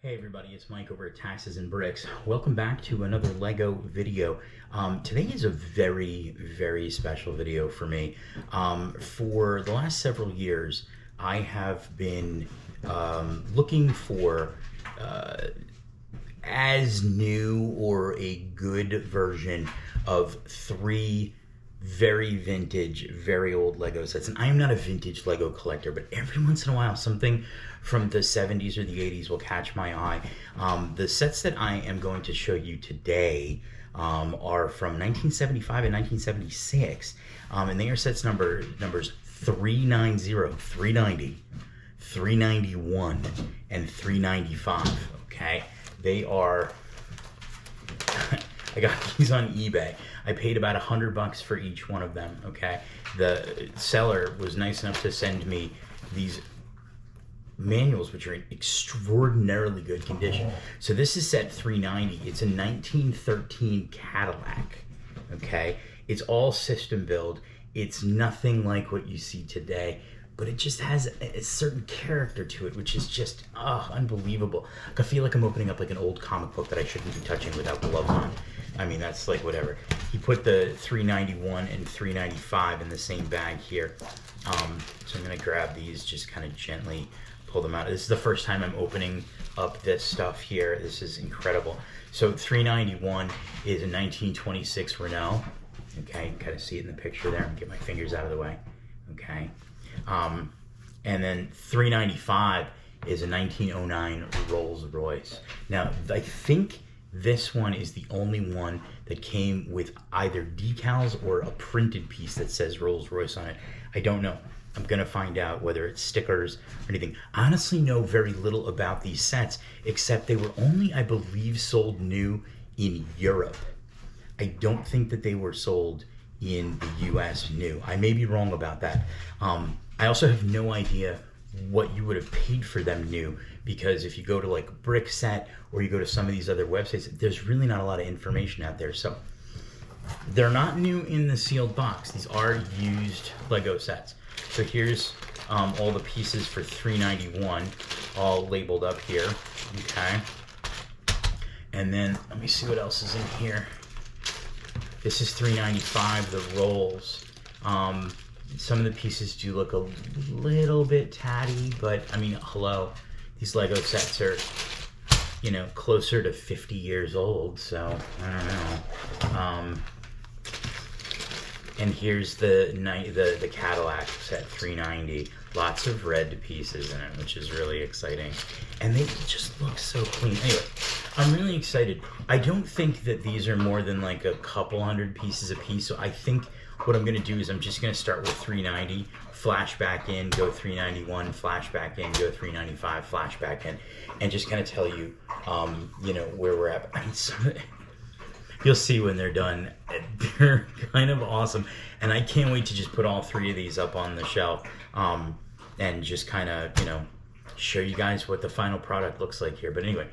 Hey everybody, it's Mike over at Taxes and Bricks. Welcome back to another Lego video. Today is a very special video for me. For the last several years, I have been looking for as new or a good version of three very vintage, very old Lego sets. And I am not a vintage Lego collector, but every once in a while something from the 70s or the 80s will catch my eye. The sets that I am going to show you today are from 1975 and 1976, and they are sets numbers 390, 390, 391, and 395. Okay, they are. I got these on eBay. I paid about $100 for each one of them. Okay, the seller was nice enough to send me these manuals, which are in extraordinarily good condition. So this is set 390. It's a 1913 Cadillac. Okay, it's all system build. It's nothing like what you see today, but it just has a certain character to it, which is just unbelievable. I feel like I'm opening up like an old comic book that I shouldn't be touching without gloves on. I mean, that's like whatever. He put the 391 and 395 in the same bag here. So I'm gonna grab these, just kind of gently pull them out. This is the first time I'm opening up this stuff here. This is incredible. So 391 is a 1926 Renault. Okay, you can kind of see it in the picture there. Get my fingers out of the way. Okay. And then 395 is a 1909 Rolls Royce. Now, I think this one is the only one that came with either decals or a printed piece that says Rolls Royce on it. I don't know. I'm gonna find out whether it's stickers or anything. I honestly know very little about these sets, except they were only, I believe, sold new in Europe. I don't think that they were sold in the US new. I may be wrong about that. I also have no idea what you would have paid for them new, because if you go to like Brick Set or you go to some of these other websites, there's really not a lot of information out there. So they're not new in the sealed box. These are used Lego sets. So here's all the pieces for 391, all labeled up here. Okay. And then let me see what else is in here. This is 395, the rolls. Some of the pieces do look a little bit tatty, but I mean, hello, these Lego sets are, you know, closer to 50 years old, so I don't know. And here's the Cadillac set 390. Lots of red pieces in it, which is really exciting. And they just look so clean. Anyway, I'm really excited. I don't think that these are more than like a couple hundred pieces a piece, so I think what I'm gonna do is I'm just gonna start with 390, flash back in, go 391, flash back in, go 395, flash back in, and just kind of tell you, you know, where we're at. I mean, you'll see when they're done. They're kind of awesome, and I can't wait to just put all three of these up on the shelf, and just kind of, you know, show you guys what the final product looks like here. But anyway,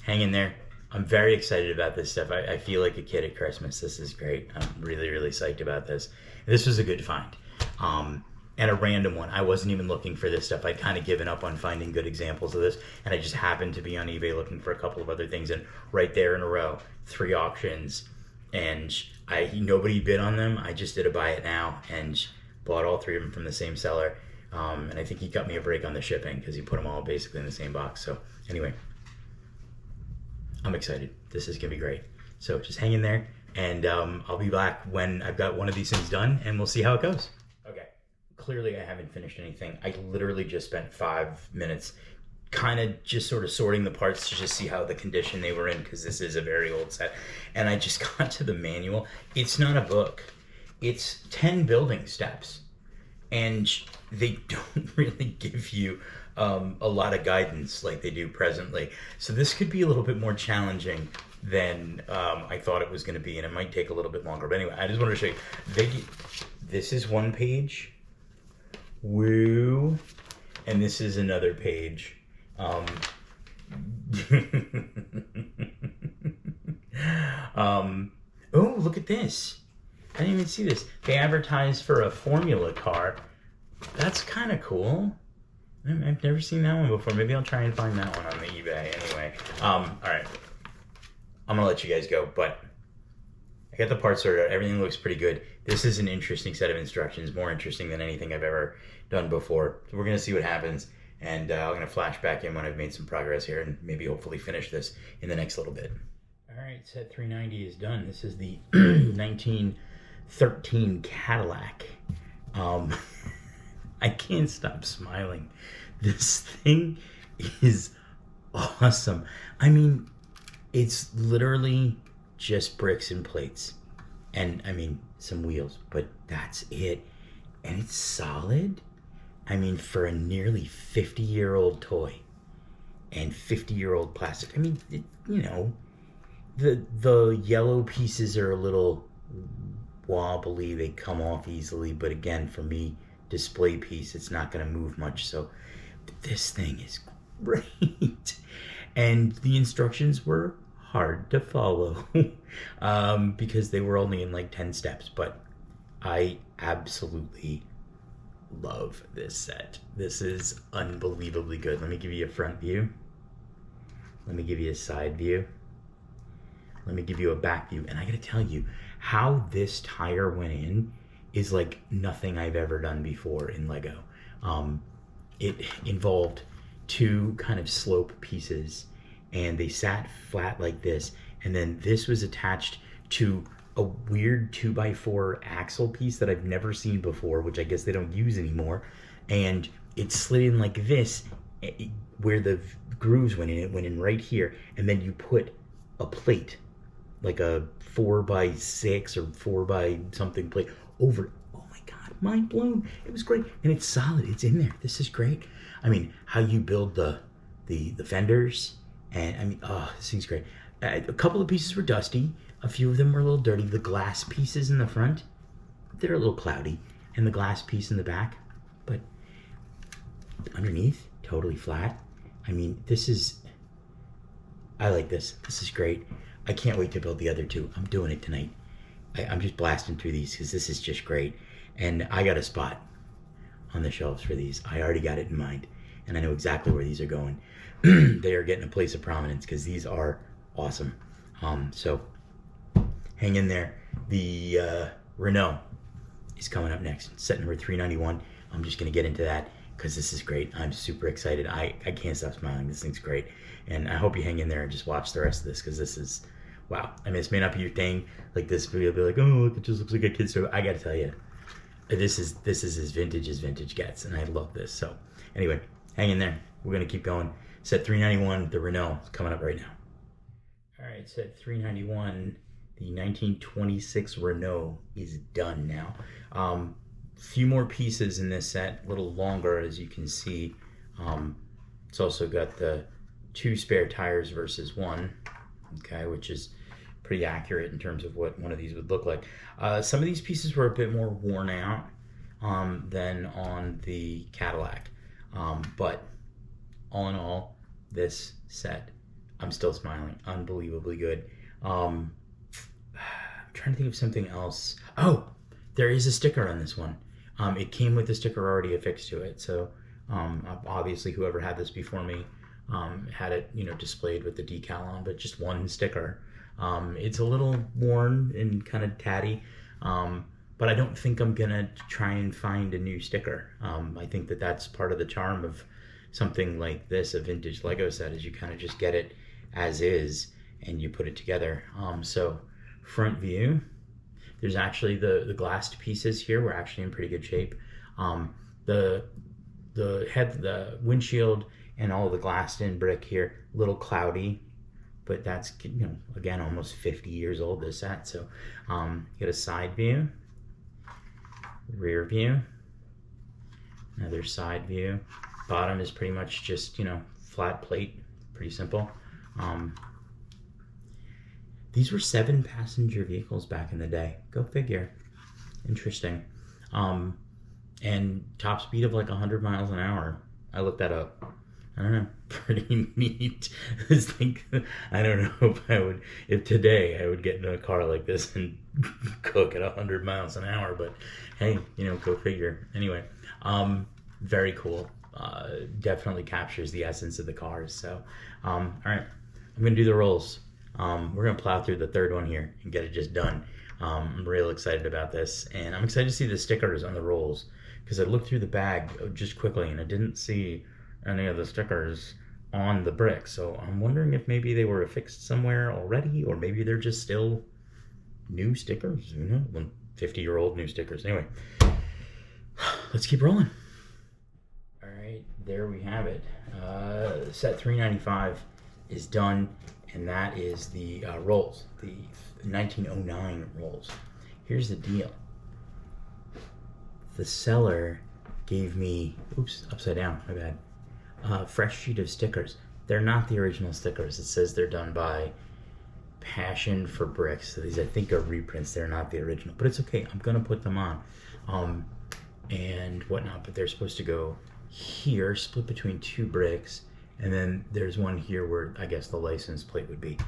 hang in there. I'm very excited about this stuff. I feel like a kid at Christmas. This is great. I'm really psyched about this. This was a good find. And a random one. I wasn't even looking for this stuff. I'd kind of given up on finding good examples of this, and I just happened to be on eBay looking for a couple of other things, and right there in a row, 3 auctions, and nobody bid on them. I just did a buy it now and bought all 3 of them from the same seller. And I think he cut me a break on the shipping because he put them all basically in the same box. So anyway, I'm excited. This is gonna be great. So just hang in there, and I'll be back when I've got one of these things done, and we'll see how it goes. Okay, clearly I haven't finished anything. I literally just spent 5 minutes kind of just sort of sorting the parts to just see how the condition they were in, because this is a very old set. And I just got to the manual. It's not a book. It's 10 building steps, and they don't really give you a lot of guidance like they do presently. So this could be a little bit more challenging than I thought it was going to be, and it might take a little bit longer. But anyway, I just wanted to show you. This is one page. Woo. And this is another page. Oh, look at this. I didn't even see this. They advertised for a formula car. That's kind of cool. I've never seen that one before. Maybe I'll try and find that one on the eBay. Anyway, all right. I'm gonna let you guys go, but I got the parts sorted out. Everything looks pretty good. This is an interesting set of instructions, more interesting than anything I've ever done before. So we're gonna see what happens, and I'm gonna flash back in when I've made some progress here, and maybe hopefully finish this in the next little bit. All right, set 390 is done. This is the 1913 Cadillac. I can't stop smiling. This thing is awesome. I mean, it's literally just bricks and plates. And, I mean, some wheels, but that's it. And it's solid. I mean, for a nearly 50-year-old toy and 50-year-old plastic. I mean, you know, the yellow pieces are a little wobbly. They come off easily. But again, for me, display piece, it's not going to move much. So this thing is great. And the instructions were hard to follow because they were only in like 10 steps, but I absolutely love this set. This is unbelievably good. Let me give you a front view. Let me give you a side view. Let me give you a back view. And I gotta tell you, how this tire went in is like nothing I've ever done before in Lego. It involved two kind of slope pieces, and they sat flat like this, and then this was attached to a weird 2x4 axle piece that I've never seen before, which I guess they don't use anymore, and it slid in like this, where the grooves went in. It went in right here, and then you put a plate, like a 4x6 or 4 by something plate over it. Oh my God, mind blown. It was great, and it's solid. It's in there. This is great. I mean, how you build the fenders, and I mean, oh, this thing's great. A couple of pieces were dusty. A few of them were a little dirty. The glass pieces in the front, they're a little cloudy, and the glass piece in the back, but underneath, totally flat. I mean, I like this. This is great. I can't wait to build the other two. I'm doing it tonight. I'm just blasting through these because this is just great. And I got a spot on the shelves for these. I already got it in mind, and I know exactly where these are going. They are getting a place of prominence because these are awesome. So hang in there. The Renault is coming up next. Set number 391. I'm just going to get into that because this is great. I'm super excited. I can't stop smiling. This thing's great. And I hope you hang in there and just watch the rest of this because this is, wow. I mean, this may not be your thing. Like this video, be like, oh, look, it just looks like a kid's story. I got to tell you, this is as vintage gets, and I love this. So anyway, hang in there. We're going to keep going. Set 391, the Renault, is coming up right now. All right, set 391, the 1926 Renault is done now. Few more pieces in this set, a little longer, as you can see. It's also got the 2 spare tires versus 1, okay, which is pretty accurate in terms of what one of these would look like. Some of these pieces were a bit more worn out than on the Cadillac, but all in all, this set, I'm still smiling. Unbelievably good. I'm trying to think of something else. Oh, there is a sticker on this one. It came with the sticker already affixed to it, so obviously whoever had this before me had it, you know, displayed with the decal on, but just one sticker. It's a little worn and kind of tatty, but I don't think I'm gonna try and find a new sticker. I think that that's part of the charm of something like this, a vintage Lego set, is you kind of just get it as is and you put it together. So front view, there's actually the glassed pieces here were actually in pretty good shape. The windshield and all the glassed in brick here, a little cloudy, but that's, you know, again, almost 50 years old, this set. So you get a side view, rear view, another side view. Bottom is pretty much just, you know, flat plate, pretty simple. These were 7-passenger vehicles back in the day. Go figure. Interesting. And top speed of like 100 miles an hour. I looked that up. I don't know. Pretty neat. I don't know if today I would get in a car like this and cook at 100 miles an hour, but hey, you know, go figure. Anyway, very cool. definitely captures the essence of the cars. So, all right, I'm gonna do the rolls. We're gonna plow through the third one here and get it just done. I'm real excited about this, and I'm excited to see the stickers on the rolls, because I looked through the bag just quickly and I didn't see any of the stickers on the bricks. So I'm wondering if maybe they were affixed somewhere already, or maybe they're just still new stickers. You know, 50-year-old new stickers. Anyway, let's keep rolling. All right, there we have it. Set 395 is done, and that is the rolls, the 1909 rolls. Here's the deal. The seller gave me, oops, upside down, my bad, fresh sheet of stickers. They're not the original stickers. It says they're done by Passion for Bricks. So these, I think, are reprints. They're not the original, but it's okay. I'm gonna put them on and whatnot, but they're supposed to go here, split between 2 bricks, and then there's one here where I guess the license plate would be.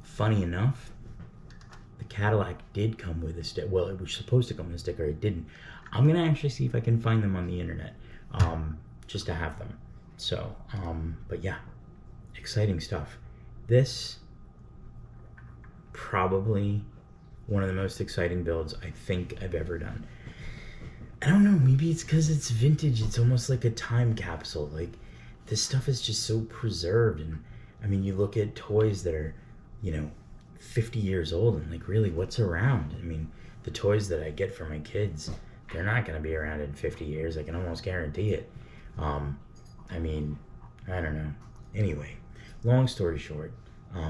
Funny enough, the Cadillac did come with a sticker. Well, it was supposed to come with a sticker. It didn't. I'm gonna actually see if I can find them on the internet, just to have them. So, but yeah, exciting stuff. This probably one of the most exciting builds I think I've ever done. I don't know, maybe it's because it's vintage. It's almost like a time capsule. Like, this stuff is just so preserved. And I mean, you look at toys that are, you know, 50 years old, and like, really, what's around? I mean, the toys that I get for my kids, they're not going to be around in 50 years. I can almost guarantee it. I mean, I don't know. Anyway, long story short,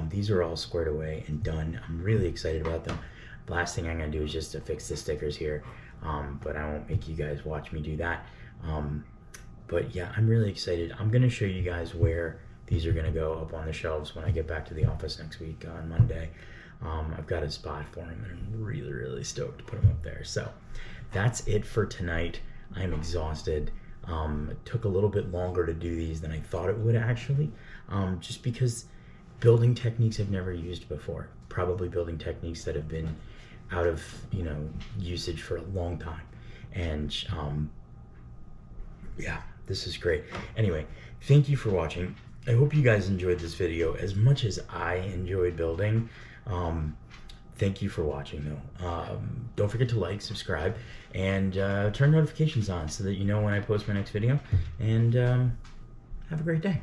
these are all squared away and done. I'm really excited about them. The last thing I'm going to do is just to fix the stickers here, but I won't make you guys watch me do that. But yeah, I'm really excited. I'm going to show you guys where these are going to go up on the shelves when I get back to the office next week on Monday. I've got a spot for them, and I'm really, really stoked to put them up there. So that's it for tonight. I'm exhausted. It took a little bit longer to do these than I thought it would, actually, just because building techniques I've never used before. Probably building techniques that have been out of, you know, usage for a long time. And yeah, this is great. Anyway, thank you for watching. I hope you guys enjoyed this video as much as I enjoyed building. Thank you for watching, though. Don't forget to like, subscribe, and turn notifications on so that you know when I post my next video. And have a great day.